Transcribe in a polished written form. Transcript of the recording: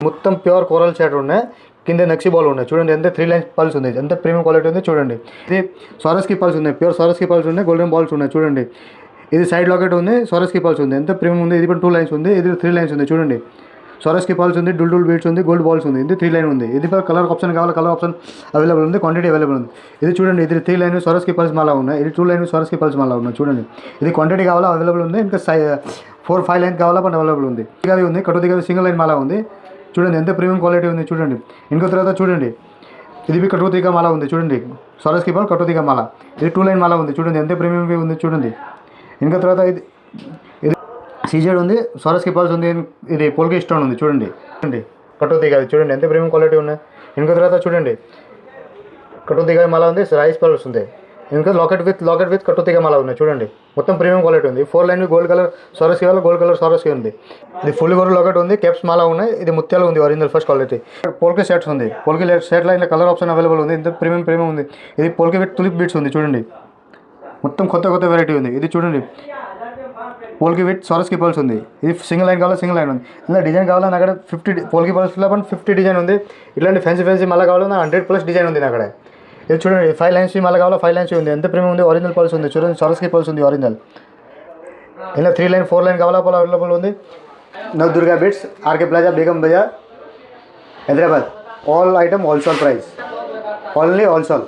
మొత్తం pure coral shot ఉన్నాయి. కింద నక్షి బాల్ ఉన్నాయి చూడండి. ఎంత 3 లైన్స్ పల్స్ ఉంది, ఎంత ప్రీమియం క్వాలిటీ ఉంది చూడండి. ఇది సారస్కి పల్స్ ఉన్నాయి, ప్యూర్ సారస్కి పల్స్ ఉన్నాయి. గోల్డెన్ బాల్స్ ఉన్నాయి చూడండి. ఇది సైడ్ లాకెట్ ఉంది, సారస్కి పల్స్ ఉంది, ఎంత ప్రీమియం ఉంది. ఇది 2 లైన్స్ ఉంది, ఇది 3 లైన్స్ ఉంది చూడండి. సారస్కి పల్స్ ఉంది, డూల్ బీట్స్ ఉంది, గోల్డ్ బాల్స్ ఉంది. ఇది 3 లైన్ ఉంది. ఇది కలర్ ఆప్షన్ కావాలి, కలర్ ఆప్షన్ అవైలబుల్ ఉంది, క్వాంటిటీ అవైలబుల్ ఉంది. ఇది చూడండి, ఇది 3 లైన్ సారస్కి పల్స్ మాలా ఉన్నాయి. ఇది 2 లైన్ సారస్కి పల్స్ మాలా ఉన్నాయి చూడండి. ఇది క్వాంటిటీ కావాలా అవైలబుల్ ఉంది. ఇంకా 4-5 లైన్ కావాలా પણ అవైలబుల్ ఉంది. ఇది ఉంది కట్టుదిగా సింగిల్ లైన్ మాలా ఉంది చూడండి. ఎంత ప్రీమియం క్వాలిటీ ఉంది చూడండి. ఇంకో తర్వాత చూడండి, ఇది కట్టుదిగా మాలా ఉంది చూడండి. సారస్కి పల్ కట్టుదిగా మాలా. ఇది 2 లైన్ మాలా ఉంది చూడండి. ఎంత ప్రీమియం ఉంది చూడండి. ఇంకో తర్వాత ఇది సీజెడ్ ఉంది, సారస్కి పల్స్ ఉంది. ఇది పోల్కి స్టోన్ ఉంది చూడండి. చూడండి కట్టుదిగా చూడండి, ఎంత ప్రీమియం క్వాలిటీ ఉన్నాయి. ఇంకో తర్వాత చూడండి, కట్టుదిగా మాలా ఉంది, రైస్ పల్స్ ఉంది. ఇంకా లాకెట్ విత్ కట్టుదిగా మాలా ఉన్నాయి చూడండి. మొత్తం ప్రీమియం క్వాలిటీ ఉంది. 4 లైన్ గోల్డ్ కలర్ సారస్కి వల్ల గోల్డ్ కలర్ సారస్కి ఉంది. ఇది ఫుల్ గోల్డ్ లాకెట్ ఉంది, కెప్స్ మాలా ఉన్నాయి. ఇది ముత్యాలు ఉంది, original first quality. Polki sets ఉంది, polki set line colour option available ఉంది. ఇంత ప్రీమియం ఉంది. ఇది పోల్కి విత్ తులిప్ బీట్స్ ఉంది చూడండి. మొత్తం కొత్త వెరైటీ ఉంది. ఇది చూడండి, పోల్కి విత్ సారస్కి పల్స్ ఉంది. ఇది సింగిల్ లైన్ కావాలా సింగిల్ లైన్ ఉంది. ఇలా డిజైన్ కావాలా నా అక్కడ 50 పోల్కి పల్స్లో 50 డిజైన్ ఉంది. ఇట్లాంటి ఫ్యాన్సీ మళ్ళీ కావాలా నా 100+ డిజైన్ ఉంది నా అక్కడ. ఇది చూడండి, 5 లైన్స్ మళ్ళీ కావాలా 5 లైన్స్ ఉంది. ఎంత ప్రీమియం ఉంది. ఒరిజినల్ పల్స్ ఉంది చూడండి, సారస్కి పల్స్ ఉంది ఒరిజినల్. ఇలా 3 లైన్ 4 లైన్ కావాలా అవైలబుల్ ఉంది. Navadurga bits, RK plaza, Begum Bazaar, Hyderabad. All item wholesale price, only wholesale.